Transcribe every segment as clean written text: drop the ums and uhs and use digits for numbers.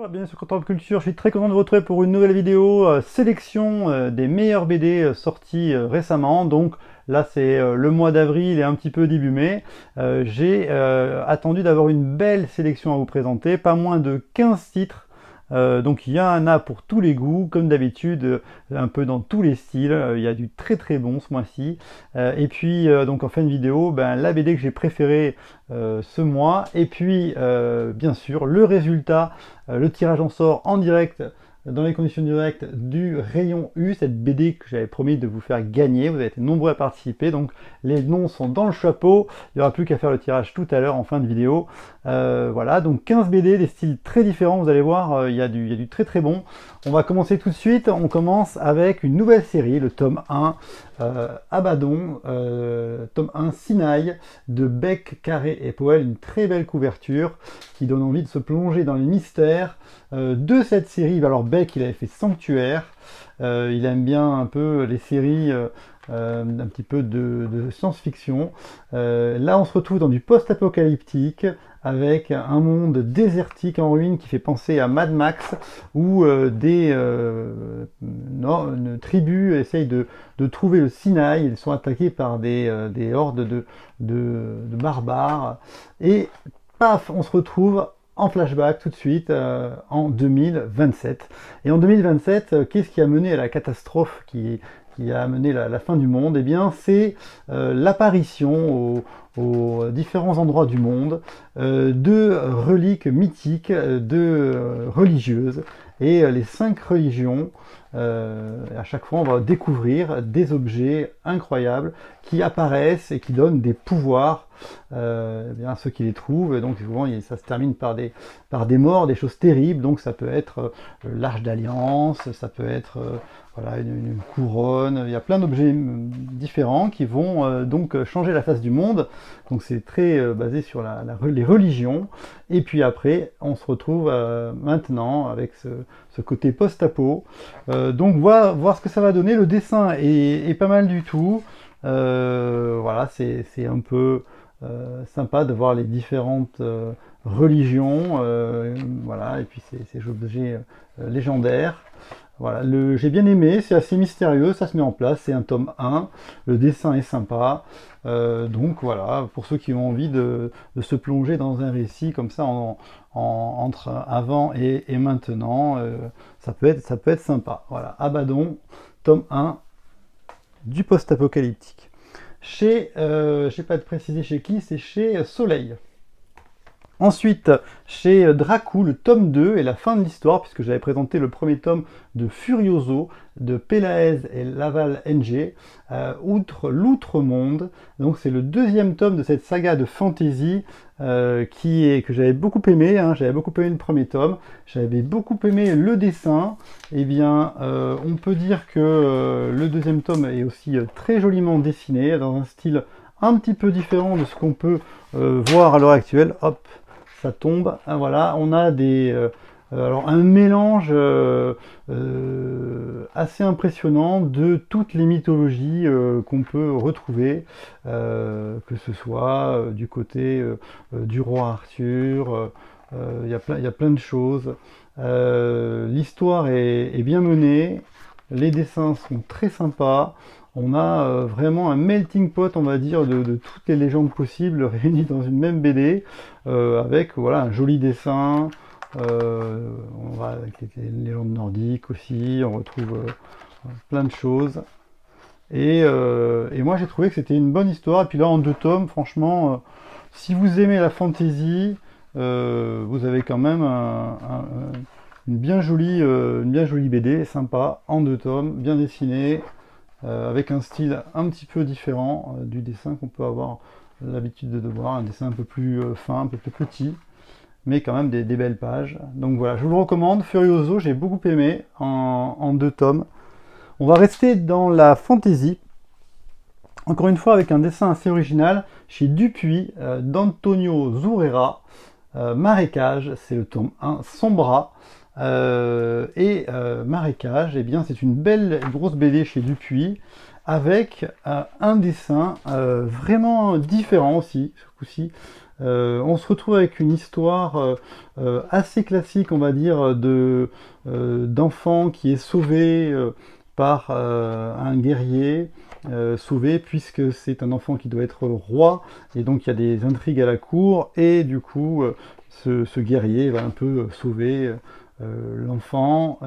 Bienvenue sur Content Culture, je suis très content de vous retrouver pour une nouvelle vidéo sélection des meilleurs BD sortis récemment. Donc là c'est le mois d'avril et un petit peu début mai. J'ai attendu d'avoir une belle sélection à vous présenter, pas moins de 15 titres. Donc il y en a pour tous les goûts, comme d'habitude, un peu dans tous les styles. Il y a du très très bon ce mois-ci. Et puis donc en fin de vidéo, la BD que j'ai préférée ce mois. Et puis bien sûr le résultat, le tirage en sort en direct, dans les conditions directes du rayon U, cette BD que j'avais promis de vous faire gagner. Vous avez été nombreux à participer, donc les noms sont dans le chapeau. Il n'y aura plus qu'à faire le tirage tout à l'heure en fin de vidéo. Voilà, donc 15 BD, des styles très différents, vous allez voir, il y a du très très bon. On va commencer tout de suite, on commence avec une nouvelle série, le tome 1, Abaddon, tome 1, Sinaï, de Beck, Carré et Powell, une très belle couverture qui donne envie de se plonger dans les mystères de cette série. Alors Beck, il avait fait Sanctuaire, il aime bien un peu les séries un petit peu de science-fiction. Là, on se retrouve dans du post-apocalyptique, avec un monde désertique en ruine qui fait penser à Mad Max, où une tribu essaye de trouver le Sinaï. Ils sont attaqués par des hordes de barbares. Et paf, on se retrouve en flashback tout de suite en 2027. Et en 2027, qu'est-ce qui a mené à la catastrophe qui a amené la fin du monde? Eh bien, c'est l'apparition aux différents endroits du monde de reliques mythiques, de religieuses. Et les 5 religions, à chaque fois, on va découvrir des objets incroyables qui apparaissent et qui donnent des pouvoirs à ceux qui les trouvent. Et donc, souvent, ça se termine par des morts, des choses terribles. Donc, ça peut être l'Arche d'Alliance, ça peut être voilà, une couronne. Il y a plein d'objets différents qui vont donc changer la face du monde. Donc, c'est très basé sur les religions. Et puis après, on se retrouve maintenant avec ce côté post-apo. Donc, voir ce que ça va donner. Le dessin est pas mal du tout. Voilà, c'est un peu sympa de voir les différentes religions. Voilà, et puis ces objets légendaires. Voilà, j'ai bien aimé, c'est assez mystérieux, ça se met en place, c'est un tome 1, le dessin est sympa, donc voilà, pour ceux qui ont envie de se plonger dans un récit comme ça entre avant et maintenant, ça peut être sympa. Voilà, Abaddon, tome 1, du post-apocalyptique. Je sais pas de préciser chez qui, c'est chez Soleil. Ensuite, chez Dracou, le tome 2 et la fin de l'histoire, puisque j'avais présenté le premier tome de Furioso, de Pelaez et Laval NG, outre l'Outre-Monde. Donc c'est le deuxième tome de cette saga de fantasy que j'avais beaucoup aimé. J'avais beaucoup aimé le premier tome, j'avais beaucoup aimé le dessin. Eh bien, on peut dire que le deuxième tome est aussi très joliment dessiné, dans un style un petit peu différent de ce qu'on peut voir à l'heure actuelle. Hop, ça tombe. Voilà, on a alors un mélange assez impressionnant de toutes les mythologies qu'on peut retrouver, que ce soit du côté du roi Arthur. Il y a plein de choses. L'histoire est bien menée, les dessins sont très sympas. On a vraiment un melting pot, on va dire, de toutes les légendes possibles réunies dans une même BD, avec voilà, un joli dessin. On va avec les légendes nordiques aussi, on retrouve plein de choses. Et moi j'ai trouvé que c'était une bonne histoire. Et puis là en 2 tomes, franchement, si vous aimez la fantasy, vous avez quand même une bien jolie BD, sympa, en 2 tomes, bien dessinée. Avec un style un petit peu différent du dessin qu'on peut avoir l'habitude de voir, un dessin un peu plus fin, un peu plus petit, mais quand même des belles pages. Donc voilà, je vous le recommande, Furioso, j'ai beaucoup aimé en 2 tomes. On va rester dans la fantasy, encore une fois avec un dessin assez original, chez Dupuis, d'Antonio Zurera, Marécage, c'est le tome 1, Sombra. Marécage, eh bien, c'est une belle grosse BD chez Dupuis avec un dessin vraiment différent aussi, ce coup-ci, On se retrouve avec une histoire assez classique, on va dire, d'enfant qui est sauvé par un guerrier, sauvé puisque c'est un enfant qui doit être roi, et donc il y a des intrigues à la cour, et du coup ce guerrier va un peu sauver l'enfant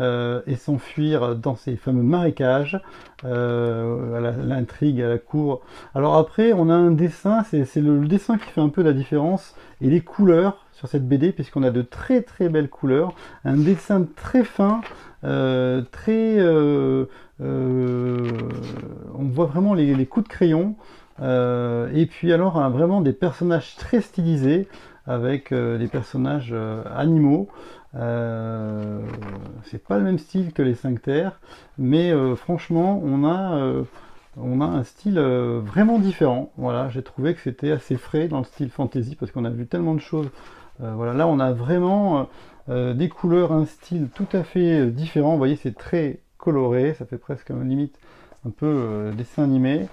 et s'enfuir dans ces fameux marécages, l'intrigue à la cour. Alors après, on a un dessin, c'est le dessin qui fait un peu la différence, et les couleurs sur cette BD, puisqu'on a de très très belles couleurs, un dessin très fin, très... on voit vraiment les coups de crayon, et puis alors vraiment des personnages très stylisés, avec des personnages animaux. C'est pas le même style que les 5 terres, mais franchement, on a un style vraiment différent. Voilà, j'ai trouvé que c'était assez frais dans le style fantasy parce qu'on a vu tellement de choses. Voilà, là, on a vraiment des couleurs, un style tout à fait différent. Vous voyez, c'est très coloré, ça fait presque limite un peu dessin animé.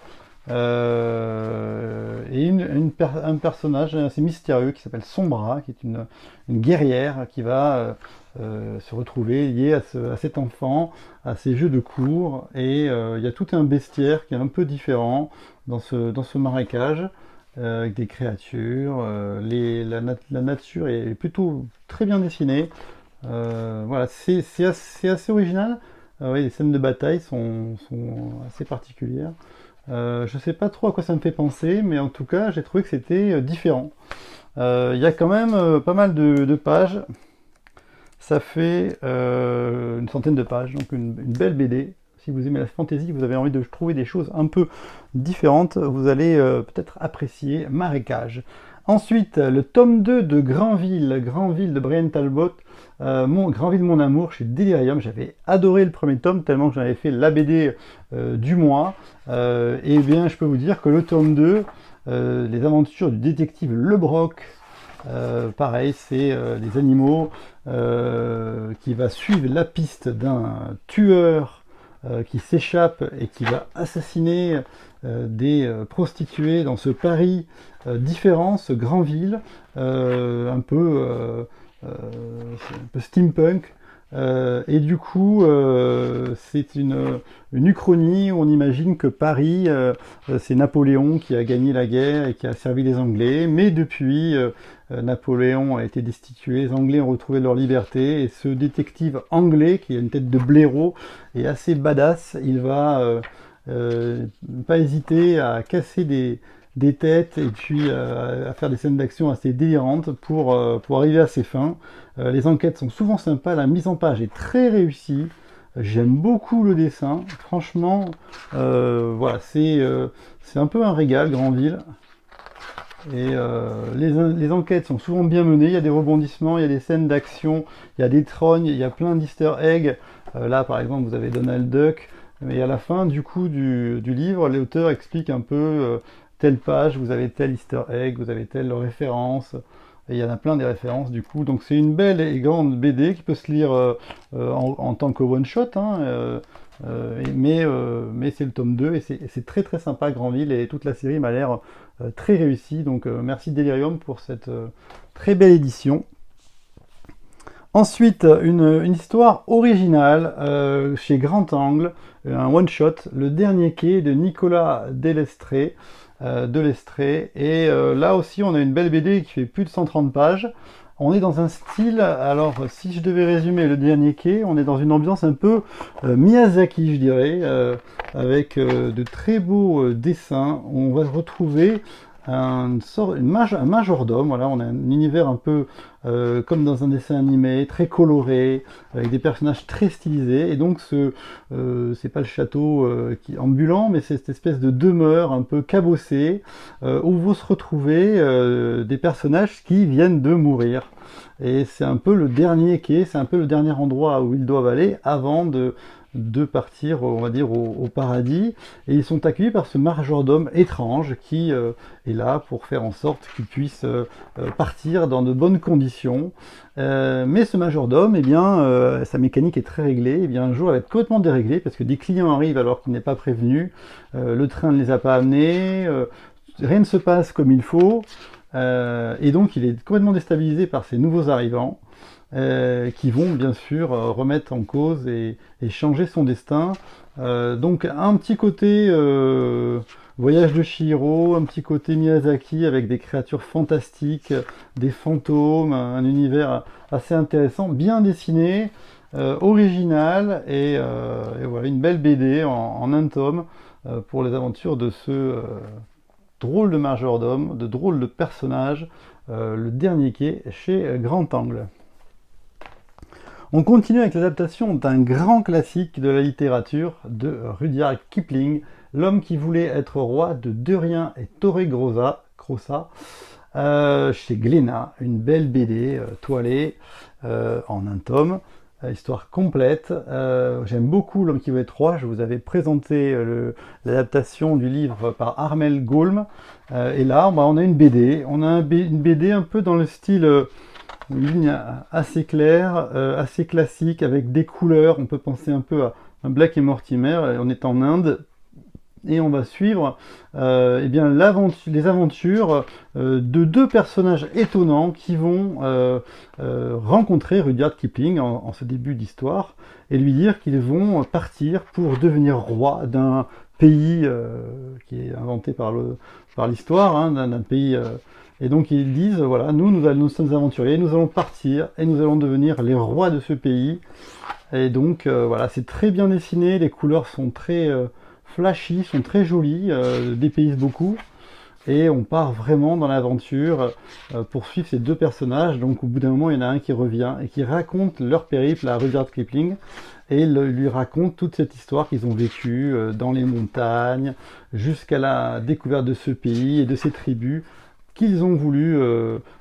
Et un personnage assez mystérieux qui s'appelle Sombra, qui est une guerrière qui va se retrouver liée à cet enfant, à ces jeux de cours, et il y a tout un bestiaire qui est un peu différent dans ce marécage, avec des créatures, la nature est plutôt très bien dessinée. Voilà, c'est assez original. Oui, les scènes de bataille sont assez particulières. Je sais pas trop à quoi ça me fait penser, mais en tout cas, j'ai trouvé que c'était différent. Il y a quand même pas mal de pages. Ça fait une centaine de pages, donc une belle BD. Si vous aimez la fantasy, vous avez envie de trouver des choses un peu différentes, vous allez peut-être apprécier Marécage. Ensuite, le tome 2 de Granville, Granville de Brian Talbot, Granville mon amour chez Delirium. J'avais adoré le premier tome tellement que j'en avais fait la BD du mois. Et bien, je peux vous dire que le tome 2, les aventures du détective Lebrock, pareil, c'est des animaux qui va suivre la piste d'un tueur qui s'échappe et qui va assassiner des prostituées dans ce Paris différent, ce Granville, un peu steampunk. Et du coup, c'est une uchronie où on imagine que Paris, c'est Napoléon qui a gagné la guerre et qui a servi les Anglais, mais depuis, Napoléon a été destitué, les Anglais ont retrouvé leur liberté, et ce détective anglais, qui a une tête de blaireau, est assez badass. Il va pas hésiter à casser des têtes et puis à faire des scènes d'action assez délirantes pour arriver à ses fins. Les enquêtes sont souvent sympas, la mise en page est très réussie. J'aime beaucoup le dessin, franchement, voilà, c'est un peu un régal, Granville. Et les enquêtes sont souvent bien menées, il y a des rebondissements, il y a des scènes d'action, il y a des trognes, il y a plein d'easter eggs. Là, par exemple, vous avez Donald Duck, et à la fin, du coup, du livre, l'auteur explique un peu telle page, vous avez tel easter egg, vous avez telle référence, et il y en a plein des références, du coup. Donc c'est une belle et grande BD qui peut se lire en tant que one-shot, hein, mais c'est le tome 2 et c'est très très sympa, Granville, et toute la série m'a l'air très réussie. Donc merci Delirium pour cette très belle édition. Ensuite, une histoire originale chez Grand Angle, un one-shot, Le Dernier Quai de Nicolas Delestré. Et là aussi, on a une belle BD qui fait plus de 130 pages. On est dans un style, alors si je devais résumer Le Dernier Quai, on est dans une ambiance un peu Miyazaki, je dirais, avec de très beaux dessins. On va retrouver un majordome. Voilà, on a un univers un peu comme dans un dessin animé, très coloré, avec des personnages très stylisés. Et donc c'est pas le château ambulant, mais c'est cette espèce de demeure un peu cabossée où vont se retrouver des personnages qui viennent de mourir. Et c'est un peu le dernier quai, c'est un peu le dernier endroit où ils doivent aller avant de partir, on va dire, au paradis. Et ils sont accueillis par ce majordome étrange qui est là pour faire en sorte qu'ils puissent partir dans de bonnes conditions. Mais ce majordome, eh bien, sa mécanique est très réglée. Eh bien, un jour, elle va être complètement déréglée parce que des clients arrivent alors qu'il n'est pas prévenu. Le train ne les a pas amenés. Rien ne se passe comme il faut. Et donc il est complètement déstabilisé par ces nouveaux arrivants qui vont bien sûr remettre en cause et changer son destin. Donc un petit côté Voyage de Chihiro, un petit côté Miyazaki avec des créatures fantastiques, des fantômes, un univers assez intéressant, bien dessiné, original et voilà une belle BD en un tome pour les aventures de ce drôle de majordome, de drôle de personnage, le dernier quai chez Grand Angle. On continue avec l'adaptation d'un grand classique de la littérature de Rudyard Kipling, L'homme qui voulait être roi de Durien et Torregrossa, chez Glénat, une belle BD toilée en un tome, histoire complète. J'aime beaucoup L'homme qui veut être roi. Je vous avais présenté l'adaptation du livre par Armel Gaume. Et là, on a une BD. On a une BD un peu dans le style une ligne assez claire, assez classique, avec des couleurs. On peut penser un peu à un Black et Mortimer. On est en Inde. Et on va suivre eh bien, les aventures de deux personnages étonnants qui vont rencontrer Rudyard Kipling en ce début d'histoire et lui dire qu'ils vont partir pour devenir roi d'un pays qui est inventé par l'histoire, hein, d'un pays. Et donc ils disent, voilà, nous sommes aventuriers, nous allons partir et nous allons devenir les rois de ce pays. Et donc voilà, c'est très bien dessiné, les couleurs sont très flashy, sont très jolies, dépaysent beaucoup. Et on part vraiment dans l'aventure pour suivre ces deux personnages. Donc au bout d'un moment, il y en a un qui revient et qui raconte leur périple à Rudyard Kipling et lui raconte toute cette histoire qu'ils ont vécue dans les montagnes jusqu'à la découverte de ce pays et de ces tribus qu'ils ont voulu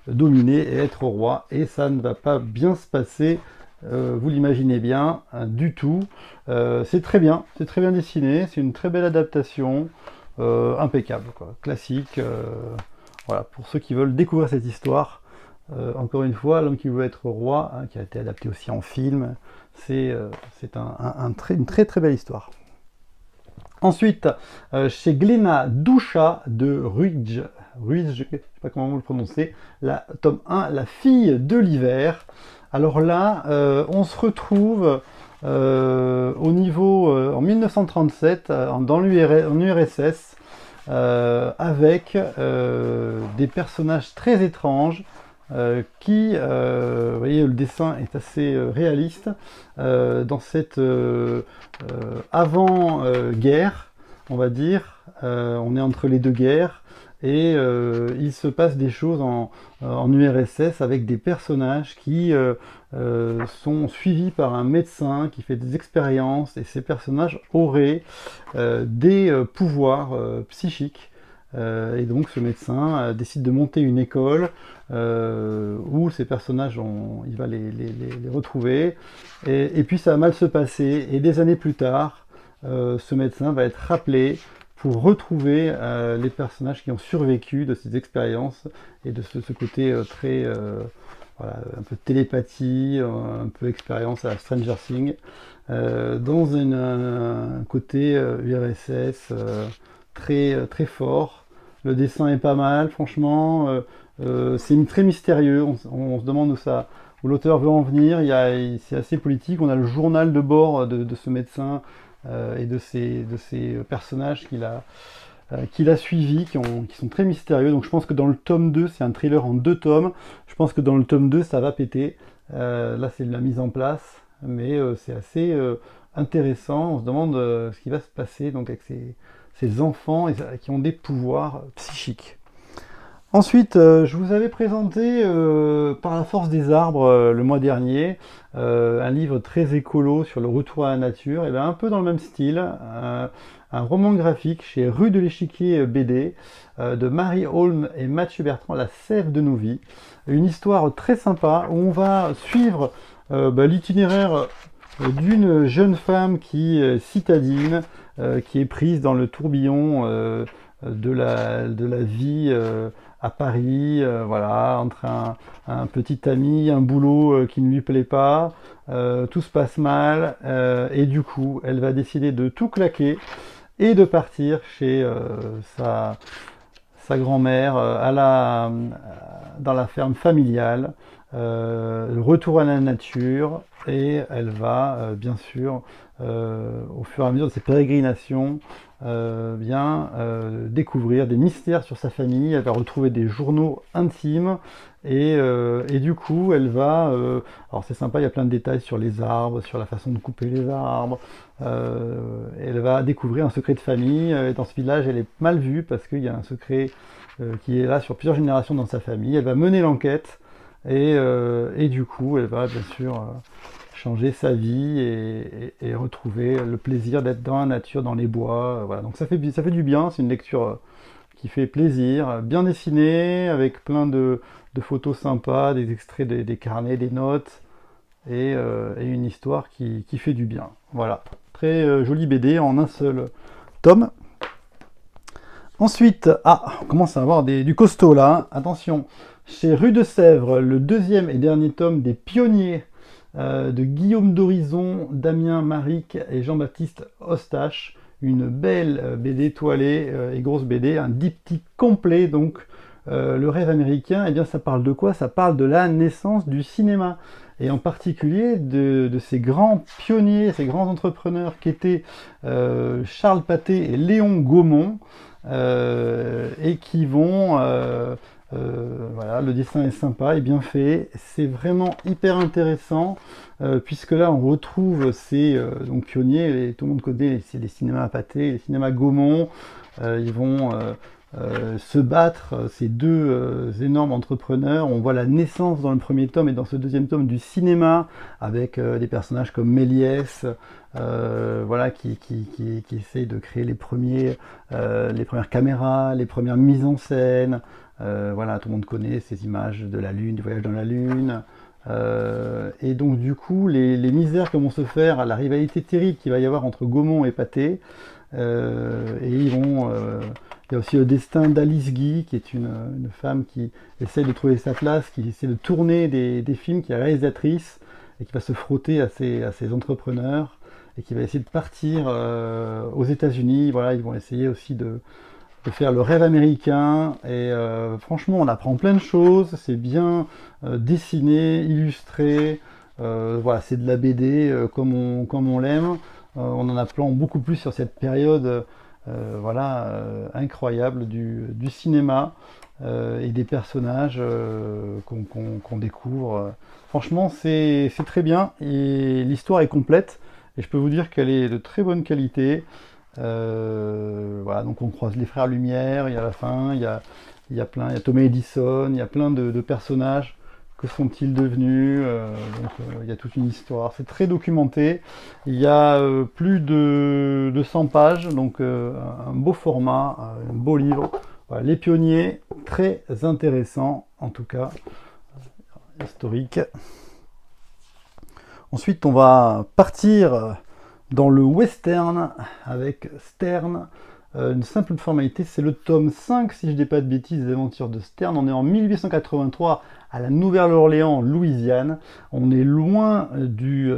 dominer et être rois. Et ça ne va pas bien se passer, vous l'imaginez bien, du tout. C'est très bien dessiné, c'est une très belle adaptation. Impeccable, quoi. Classique. Voilà, pour ceux qui veulent découvrir cette histoire, encore une fois, L'homme qui veut être roi, hein, qui a été adapté aussi en film, c'est une très très belle histoire. Ensuite, chez Glénat, Dusha de Ruijs, je ne sais pas comment vous le prononcez, tome 1, La fille de l'hiver. Alors là, on se retrouve au niveau en 1937 en URSS avec des personnages très étranges qui, vous voyez, le dessin est assez réaliste dans cette avant-guerre, on va dire. On est entre les deux guerres. Et il se passe des choses en URSS avec des personnages qui sont suivis par un médecin qui fait des expériences et ces personnages auraient des pouvoirs psychiques. Et donc ce médecin décide de monter une école où ces personnages, il va les retrouver. Et puis ça va mal se passer. Et des années plus tard, ce médecin va être rappelé pour retrouver les personnages qui ont survécu de ces expériences et de ce côté très voilà, un peu de télépathie, un peu expérience à la Stranger Things, dans un côté URSS très très fort. Le dessin est pas mal, franchement, c'est très mystérieux. On se demande où l'auteur veut en venir. C'est assez politique. On a le journal de bord de ce médecin et de ces personnages qu'il a suivis, qui sont très mystérieux. Donc je pense que dans le tome 2, c'est un thriller en 2 tomes. Je pense que dans le tome 2, ça va péter. Là, c'est de la mise en place, mais c'est assez intéressant. On se demande ce qui va se passer donc, avec ces enfants qui ont des pouvoirs psychiques. Ensuite, je vous avais présenté Par la force des arbres le mois dernier, un livre très écolo sur le retour à la nature, et bien un peu dans le même style, un roman graphique chez Rue de l'Échiquier BD de Marie Holm et Mathieu Bertrand, La sève de nos vies. Une histoire très sympa où on va suivre l'itinéraire d'une jeune femme qui est citadine, qui est prise dans le tourbillon de la vie à Paris, voilà, entre un petit ami, un boulot qui ne lui plaît pas, tout se passe mal, et du coup, elle va décider de tout claquer et de partir chez sa grand-mère dans la ferme familiale, le retour à la nature, et elle va bien sûr, au fur et à mesure de ses pérégrinations, découvrir des mystères sur sa famille. Elle va retrouver des journaux intimes, et du coup elle va, alors c'est sympa, il y a plein de détails sur les arbres, sur la façon de couper les arbres. Elle va découvrir un secret de famille. Dans ce village, elle est mal vue parce qu'il y a un secret qui est là sur plusieurs générations dans sa famille. Elle va mener l'enquête, et du coup elle va bien sûr changer sa vie, et retrouver le plaisir d'être dans la nature, dans les bois. Voilà. Donc ça fait du bien, c'est une lecture qui fait plaisir, bien dessinée, avec plein de photos sympas, des extraits des carnets, des notes, et une histoire qui fait du bien. Voilà, très jolie BD en un seul tome. Ensuite, on commence à avoir du costaud là, hein. Attention, chez Rue de Sèvres, le deuxième et dernier tome des Pionniers, de Guillaume d'Horizon, Damien Maric et Jean-Baptiste Ostache. Une belle BD toilée et grosse BD, un diptyque complet. Donc le rêve américain, eh bien ça parle de quoi? Ça parle de la naissance du cinéma, et en particulier de ces grands pionniers, ces grands entrepreneurs qui étaient Charles Pathé et Léon Gaumont, et qui vont... voilà, le dessin est sympa et bien fait, c'est vraiment hyper intéressant, puisque là on retrouve ces donc pionniers, tout le monde connaît les cinémas Pathé, les cinémas Gaumont. Ils vont se battre, ces deux énormes entrepreneurs. On voit la naissance dans le premier tome et dans ce deuxième tome du cinéma, avec des personnages comme Méliès, voilà, qui essayent de créer les premières caméras, les premières mises en scène. Voilà, tout le monde connaît ces images de la Lune, du voyage dans la Lune. Et donc du coup, les misères que vont se faire, la rivalité terrible qu'il va y avoir entre Gaumont et Pathé, et ils vont... il y a aussi le destin d'Alice Guy, qui est une femme qui essaie de trouver sa place, qui essaie de tourner des films, qui est réalisatrice, et qui va se frotter à ces entrepreneurs, et qui va essayer de partir aux États-Unis. Voilà, ils vont essayer aussi de faire le rêve américain, et franchement on apprend plein de choses, c'est bien dessiné, illustré, voilà, c'est de la BD comme on l'aime. On en apprend beaucoup plus sur cette période voilà, incroyable du cinéma, et des personnages qu'on découvre. Franchement c'est très bien, et l'histoire est complète, et je peux vous dire qu'elle est de très bonne qualité. Voilà, donc on croise les frères Lumière, il y a la fin, il y a Thomas Edison, il y a plein de personnages. Que sont-ils devenus? Il y a toute une histoire, c'est très documenté. Il y a plus de 100 pages, donc un beau format, un beau livre. Voilà, Les Pionniers, très intéressant, en tout cas, historique. Ensuite, on va partir dans le western avec Stern. Une simple formalité, c'est le tome 5, si je ne dis pas de bêtises, des aventures de Stern. On est en 1883 à la Nouvelle-Orléans, en Louisiane. On est loin du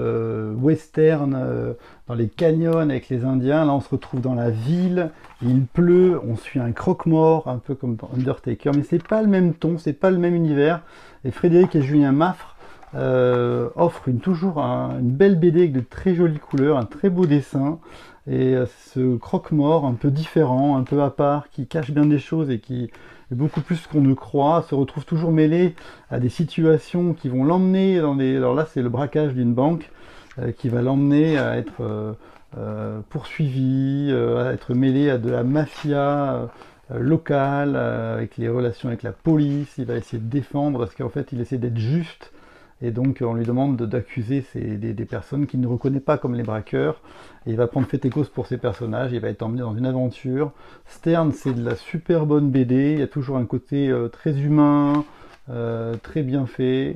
western dans les canyons avec les Indiens. Là, on se retrouve dans la ville, il pleut, on suit un croque-mort, un peu comme dans Undertaker, mais c'est pas le même ton, c'est pas le même univers. Et Frédéric et Julien Maffre offrent toujours une belle BD avec de très jolies couleurs, un très beau dessin. Et ce croque-mort un peu différent, un peu à part, qui cache bien des choses et qui est beaucoup plus qu'on ne croit, se retrouve toujours mêlé à des situations qui vont l'emmener dans des... Alors là, c'est le braquage d'une banque qui va l'emmener à être poursuivi, à être mêlé à de la mafia locale, avec les relations avec la police. Il va essayer de défendre parce qu'en fait, il essaie d'être juste. Et donc on lui demande d'accuser des personnes qu'il ne reconnaît pas comme les braqueurs. Et il va prendre fait et cause pour ces personnages, il va être emmené dans une aventure. Stern, c'est de la super bonne BD, il y a toujours un côté très humain, très bien fait,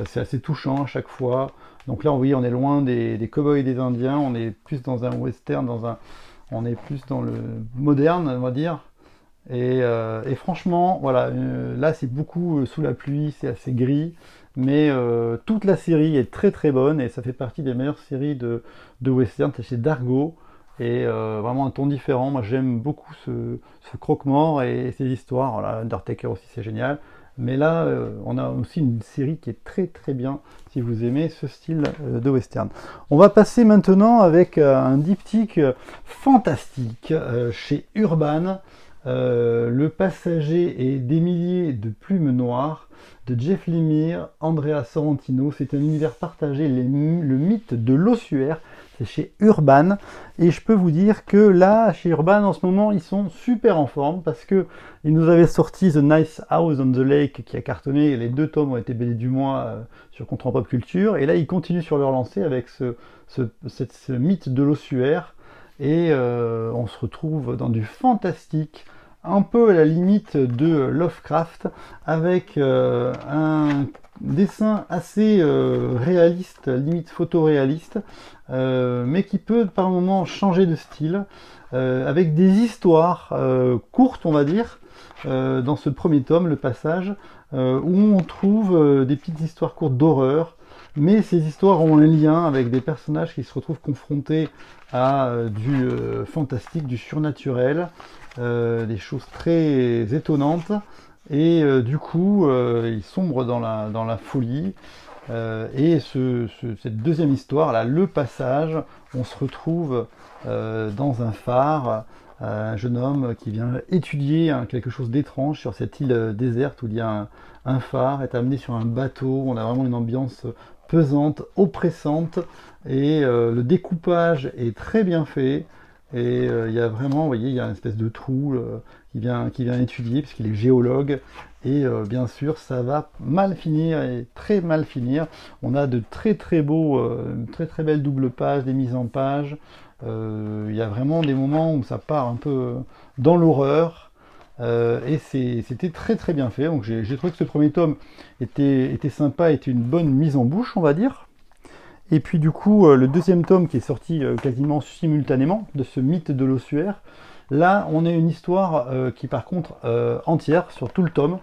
c'est assez touchant à chaque fois. Donc là, oui, on est loin des cow-boys et des indiens, on est plus dans un western, on est plus dans le moderne, on va dire. Et franchement, voilà, là c'est beaucoup sous la pluie, c'est assez gris, mais toute la série est très très bonne, et ça fait partie des meilleures séries de western. C'est chez Dargaud, et vraiment un ton différent. Moi j'aime beaucoup ce croque-mort et ces histoires. Voilà, Undertaker aussi c'est génial. Mais là, on a aussi une série qui est très très bien si vous aimez ce style de western. On va passer maintenant avec un diptyque fantastique chez Urban, Le Passager et des milliers de plumes noires de Jeff Lemire, Andrea Sorrentino. C'est un univers partagé, le mythe de l'ossuaire. C'est chez Urban. Et je peux vous dire que là, chez Urban, en ce moment, ils sont super en forme parce que ils nous avaient sorti The Nice House on the Lake qui a cartonné. Les 2 tomes ont été BD du mois sur Contre Pop Culture. Et là, ils continuent sur leur lancée avec ce mythe de l'ossuaire. Et on se retrouve dans du fantastique, un peu à la limite de Lovecraft, avec un dessin assez réaliste, limite photoréaliste, mais qui peut par moments changer de style, avec des histoires courtes, on va dire, dans ce premier tome, Le Passage, où on trouve des petites histoires courtes d'horreur, mais ces histoires ont un lien avec des personnages qui se retrouvent confrontés à du fantastique, du surnaturel, des choses très étonnantes, et du coup ils sombrent dans la folie. Et cette deuxième histoire, là, Le Passage, on se retrouve dans un phare, un jeune homme qui vient étudier quelque chose d'étrange sur cette île déserte où il y a un phare, est amené sur un bateau. On a vraiment une ambiance pesante, oppressante, et le découpage est très bien fait. Et il y a vraiment, vous voyez, il y a une espèce de trou qui vient étudier, puisqu'il est géologue. Et bien sûr, ça va mal finir, et très mal finir. On a de très très beaux, très très belles doubles pages, des mises en page. Il y a vraiment des moments où ça part un peu dans l'horreur. Et c'était très très bien fait. Donc j'ai trouvé que ce premier tome était sympa, était une bonne mise en bouche, on va dire. Et puis du coup, le deuxième tome qui est sorti quasiment simultanément de ce mythe de l'ossuaire, là on a une histoire qui par contre entière sur tout le tome,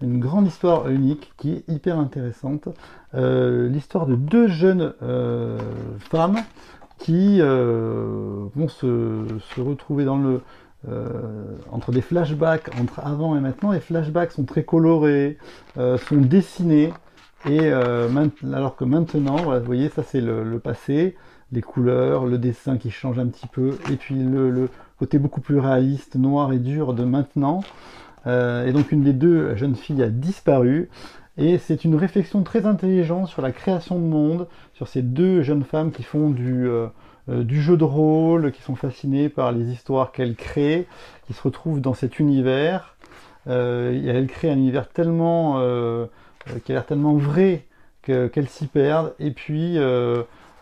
une grande histoire unique qui est hyper intéressante. L'histoire de 2 jeunes femmes qui vont se retrouver entre des flashbacks entre avant et maintenant. Les flashbacks sont très colorés, sont dessinés. Et alors que maintenant, voilà, vous voyez, ça c'est le passé, les couleurs, le dessin qui change un petit peu, et puis le côté beaucoup plus réaliste, noir et dur de maintenant. Et donc une des 2 jeunes filles a disparu, et c'est une réflexion très intelligente sur la création de monde, sur ces 2 jeunes femmes qui font du jeu de rôle, qui sont fascinées par les histoires qu'elles créent, qui se retrouvent dans cet univers. Elles créent un univers tellement qui a l'air tellement vrai qu'elles s'y perdent. Et puis,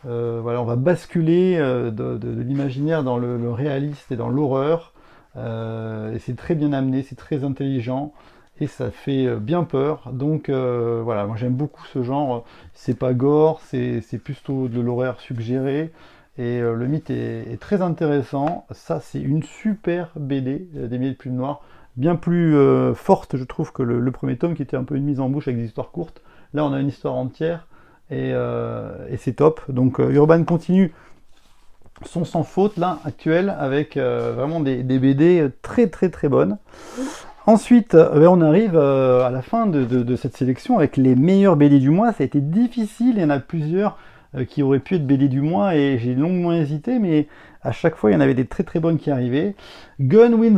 voilà, on va basculer de l'imaginaire dans le réaliste et dans l'horreur. Et c'est très bien amené, c'est très intelligent. Et ça fait bien peur. Donc voilà, moi j'aime beaucoup ce genre. C'est pas gore, c'est plutôt de l'horreur suggérée. Et le mythe est très intéressant. Ça, c'est une super BD des Milliers de Plumes Noires, bien plus forte, je trouve, que le premier tome qui était un peu une mise en bouche avec des histoires courtes. Là, on a une histoire entière et c'est top. Donc, Urban continue son sans faute là actuel avec vraiment des BD très très très bonnes. Ensuite, on arrive à la fin de cette sélection avec les meilleurs BD du mois. Ça a été difficile, il y en a plusieurs qui auraient pu être BD du mois et j'ai longuement hésité, mais à chaque fois il y en avait des très très bonnes qui arrivaient. Gone with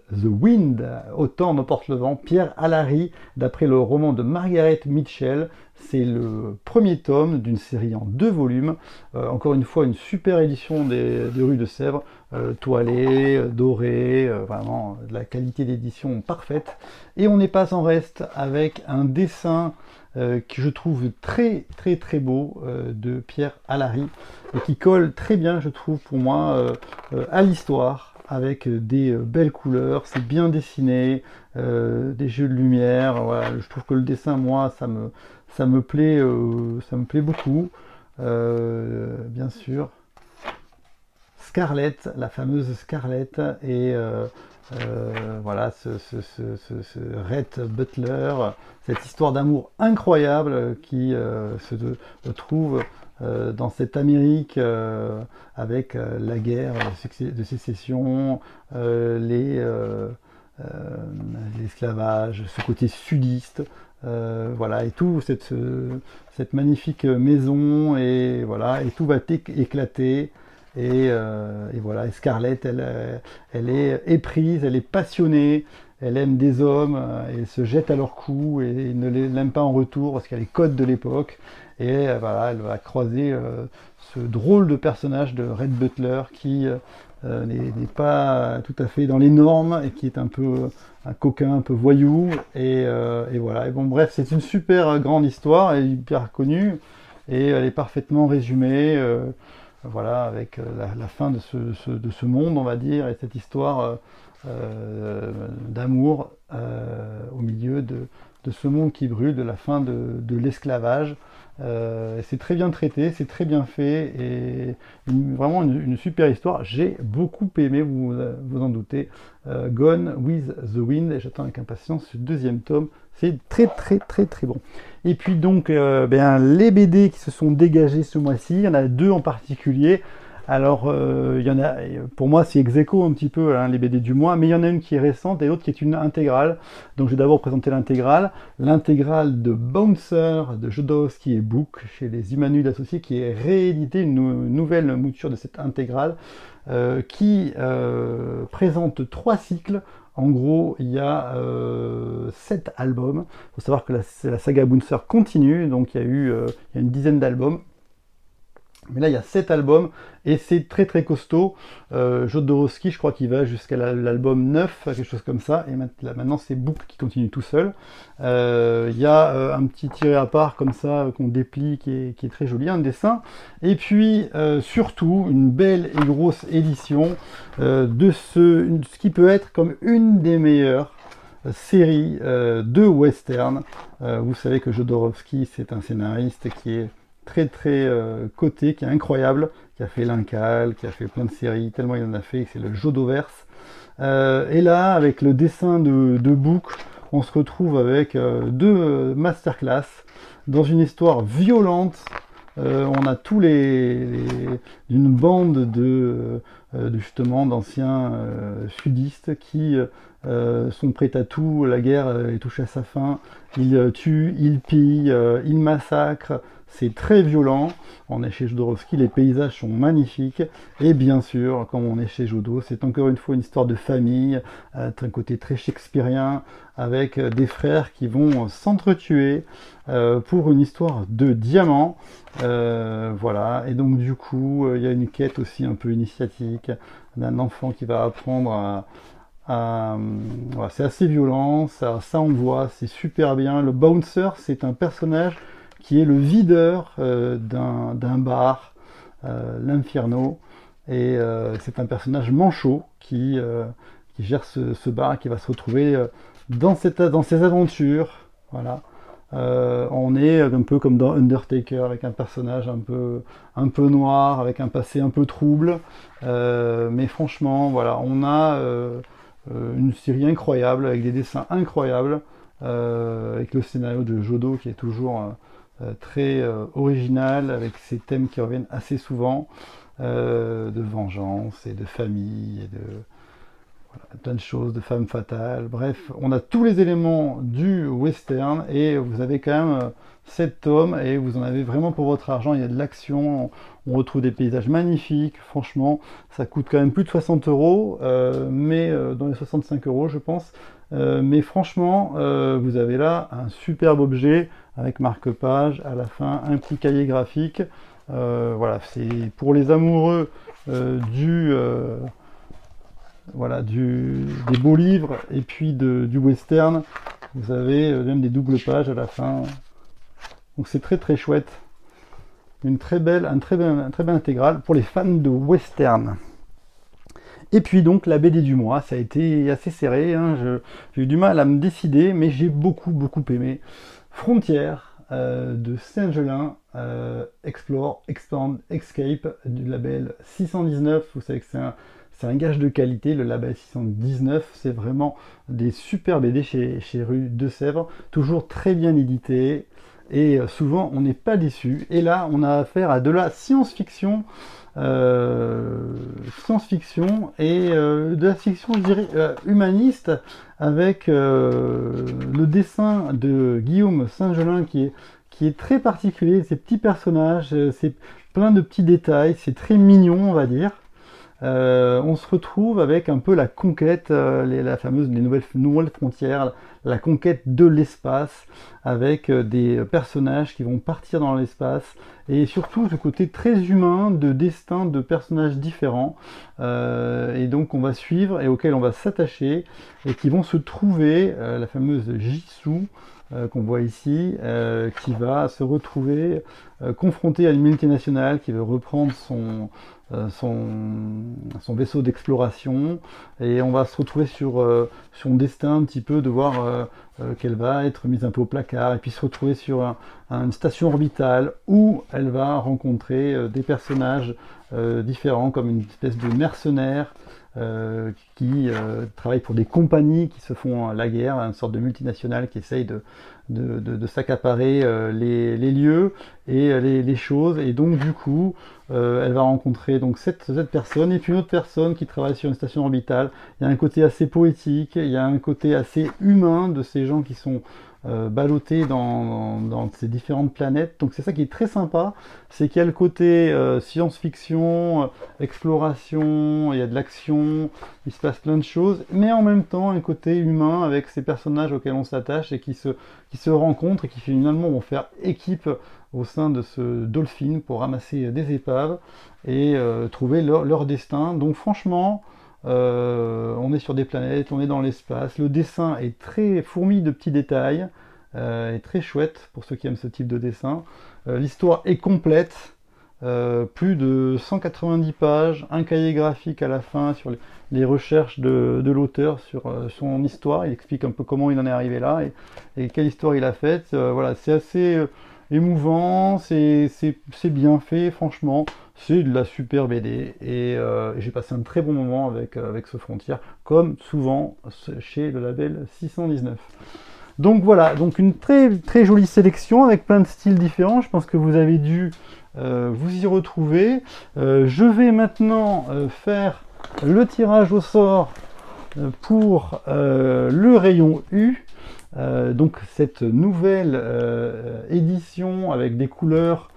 the Wind, Autant m'emporte le vent, Pierre Alary, d'après le roman de Margaret Mitchell. C'est le premier tome d'une série en 2 volumes. Encore une fois, une super édition des rues de Sèvres, toilée, dorée, vraiment de la qualité d'édition parfaite. Et on n'est pas en reste avec un dessin que je trouve très très très beau de Pierre Alary et qui colle très bien, je trouve, pour moi, à l'histoire, avec des belles couleurs, c'est bien dessiné, des jeux de lumière. Voilà, je trouve que le dessin, moi, ça me plaît beaucoup. Bien sûr, Scarlett, la fameuse Scarlett, et voilà, ce Rhett Butler, cette histoire d'amour incroyable qui se trouve dans cette Amérique avec la guerre de sécession, euh, l'esclavage, ce côté sudiste, voilà, et tout cette magnifique maison, et voilà, et tout va éclater. Et voilà, et Scarlett, elle est éprise, elle est passionnée, elle aime des hommes, et elle se jette à leur cou et ne l'aime pas en retour parce qu'elle est code de l'époque. Et voilà, elle va croiser ce drôle de personnage de Red Butler qui n'est pas tout à fait dans les normes et qui est un peu un coquin, un peu voyou. Et voilà. Et bon, bref, c'est une super grande histoire, elle est hyper connue et elle est parfaitement résumée. Voilà, avec la fin de ce monde, on va dire, et cette histoire d'amour au milieu de ce monde qui brûle, de la fin de l'esclavage. C'est très bien traité, c'est très bien fait, et vraiment une super histoire. J'ai beaucoup aimé, vous en doutez, Gone with the Wind, et j'attends avec impatience ce deuxième tome. C'est très très très très bon. Et puis donc, les BD qui se sont dégagés ce mois-ci, il y en a deux en particulier. Alors, il y en a, pour moi, c'est ex aequo un petit peu, hein, les BD du mois, mais il y en a une qui est récente et l'autre qui est une intégrale. Donc, je vais d'abord présenter l'intégrale. L'intégrale de Bouncer de Jodorowsky et Book chez les Humanoïdes Associés, qui est réédité, une nouvelle mouture de cette intégrale, qui présente 3 cycles. En gros, il y a 7 albums. Il faut savoir que la saga Bouncer continue, donc il y a une dizaine d'albums. Mais là, il y a 7 albums et c'est très très costaud. Jodorowsky, je crois qu'il va jusqu'à l'album 9, quelque chose comme ça. Et maintenant, c'est Book qui continue tout seul. Il y a un petit tiré à part comme ça qu'on déplie qui est très joli, un dessin. Et puis, surtout, une belle et grosse édition de ce qui peut être comme une des meilleures séries de western. Vous savez que Jodorowsky, c'est un scénariste qui est très très coté, qui est incroyable, qui a fait l'Incal, qui a fait plein de séries, tellement il en a fait, c'est le Jodoverse. Et là, avec le dessin de Book, on se retrouve avec deux masterclass dans une histoire violente. On a tous une bande justement d'anciens sudistes qui sont prêts à tout. La guerre est touchée à sa fin. Ils tuent, ils pillent, ils massacrent. C'est très violent. On est chez Jodorowsky, les paysages sont magnifiques. Et bien sûr, comme on est chez Jodo, c'est encore une fois une histoire de famille, un côté très shakespearien, avec des frères qui vont s'entretuer pour une histoire de diamants. Voilà. Et donc du coup, il y a une quête aussi un peu initiatique d'un enfant qui va apprendre voilà, c'est assez violent, ça on voit, c'est super bien. Le bouncer, c'est un personnage qui est le videur d'un bar, l'Inferno, et c'est un personnage manchot qui gère ce bar, qui va se retrouver dans ses aventures. Voilà. On est un peu comme dans Undertaker, avec un personnage un peu noir, avec un passé un peu trouble, mais franchement, voilà, on a une série incroyable, avec des dessins incroyables, avec le scénario de Jodo qui est toujours très original, avec ces thèmes qui reviennent assez souvent, de vengeance et de famille, et de voilà, plein de choses, de femmes fatales. Bref, on a tous les éléments du western, et vous avez quand même 7 tomes, et vous en avez vraiment pour votre argent. Il y a de l'action, on retrouve des paysages magnifiques. Franchement, ça coûte quand même plus de 60 euros, mais dans les 65 euros, je pense. Mais franchement, vous avez là un superbe objet avec marque-page, à la fin un petit cahier graphique. Voilà, c'est pour les amoureux voilà, des beaux livres et puis du western. Vous avez même des doubles pages à la fin. Donc c'est très très chouette. Un très belle intégrale pour les fans de western. Et puis donc la BD du mois, ça a été assez serré, hein. J'ai eu du mal à me décider, mais j'ai beaucoup aimé Frontières de Saint-Gelin, Explore, Expand, Escape, du label 619. Vous savez que c'est un gage de qualité, le label 619. C'est vraiment des super BD chez Rue de Sèvres, toujours très bien édité. et souvent on n'est pas déçu. Et là, on a affaire à de la science-fiction, et de la fiction, je dirais, humaniste, avec le dessin de Guillaume Saint-Gelin qui est très particulier, ces petits personnages, c'est plein de petits détails, c'est très mignon, on va dire. On se retrouve avec un peu la conquête, la fameuse les nouvelles frontières, la conquête de l'espace, avec des personnages qui vont partir dans l'espace, et surtout ce côté très humain de destin de personnages différents, et donc on va suivre et auxquels on va s'attacher, et qui vont se trouver, la fameuse Jisoo, qu'on voit ici, qui va se retrouver confronté à une multinationale qui veut reprendre son vaisseau d'exploration, et on va se retrouver sur son destin un petit peu, de voir qu'elle va être mise un peu au placard, et puis se retrouver sur une station orbitale où elle va rencontrer des personnages différents, comme une espèce de mercenaires qui travaillent pour des compagnies qui se font la guerre, une sorte de multinationale qui essaye de s'accaparer les lieux et les choses, et donc du coup elle va rencontrer donc cette personne et puis une autre personne qui travaille sur une station orbitale. Il y a un côté assez poétique, il y a un côté assez humain de ces gens qui sont ballottés dans ces différentes planètes. Donc c'est ça qui est très sympa, c'est qu'il y a le côté science-fiction, exploration, il y a de l'action, il se passe plein de choses, mais en même temps un côté humain avec ces personnages auxquels on s'attache et qui se rencontrent et qui finalement vont faire équipe au sein de ce Dolphin pour ramasser des épaves et trouver leur destin. Donc franchement, on est sur des planètes, on est dans l'espace, le dessin est très fourmi de petits détails, est très chouette pour ceux qui aiment ce type de dessin. L'histoire est complète, plus de 190 pages, un cahier graphique à la fin sur les recherches de l'auteur sur son histoire. Il explique un peu comment il en est arrivé là et quelle histoire il a faite. Voilà, c'est assez émouvant, c'est bien fait, franchement, c'est de la super BD, et j'ai passé un très bon moment avec ce Frontier, comme souvent chez le label 619. Donc voilà, donc une très très jolie sélection avec plein de styles différents, je pense que vous avez dû vous y retrouver. Je vais maintenant faire le tirage au sort pour le rayon U. Donc cette nouvelle édition avec des couleurs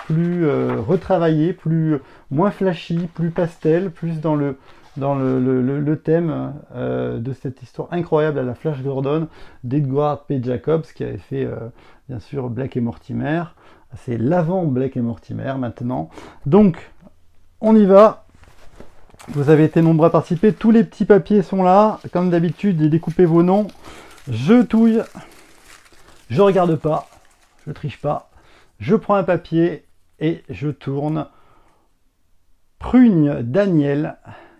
plus retravaillées, moins flashy, plus pastel, plus dans le thème de cette histoire incroyable à la Flash Gordon d'Edward P. Jacobs, qui avait fait bien sûr Blake et Mortimer. C'est l'avant Blake et Mortimer maintenant. Donc on y va. Vous avez été nombreux à participer, tous les petits papiers sont là, comme d'habitude, découpez vos noms. Je touille, je regarde pas, je triche pas, je prends un papier et je tourne. Prugne Daniel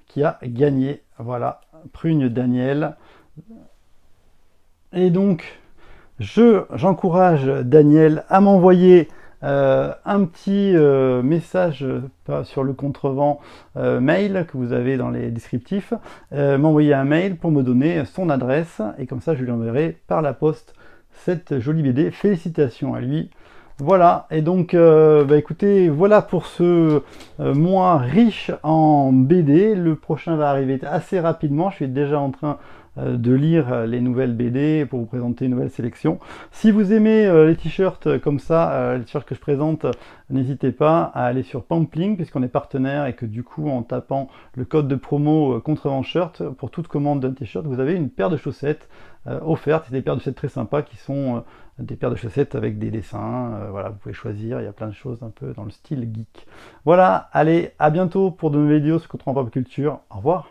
qui a gagné, voilà, Prugne Daniel. Et donc, j'encourage Daniel à m'envoyer un petit message sur le contrevent mail que vous avez dans les descriptifs, m'envoyer un mail pour me donner son adresse, et comme ça je lui enverrai par la poste cette jolie BD. Félicitations à lui. Voilà, et donc écoutez, voilà pour ce mois riche en BD. Le prochain va arriver assez rapidement, je suis déjà en train de lire les nouvelles BD pour vous présenter une nouvelle sélection. Si vous aimez les t-shirts comme ça, les t-shirts que je présente, n'hésitez pas à aller sur Pampling, puisqu'on est partenaire, et que du coup en tapant le code de promo Contrevent Shirt, pour toute commande d'un t-shirt, vous avez une paire de chaussettes offertes. C'est des paires de chaussettes très sympas qui sont des paires de chaussettes avec des dessins, voilà, vous pouvez choisir, il y a plein de choses un peu dans le style geek. Voilà, allez, à bientôt pour de nouvelles vidéos sur Contrevent Pop Culture, au revoir.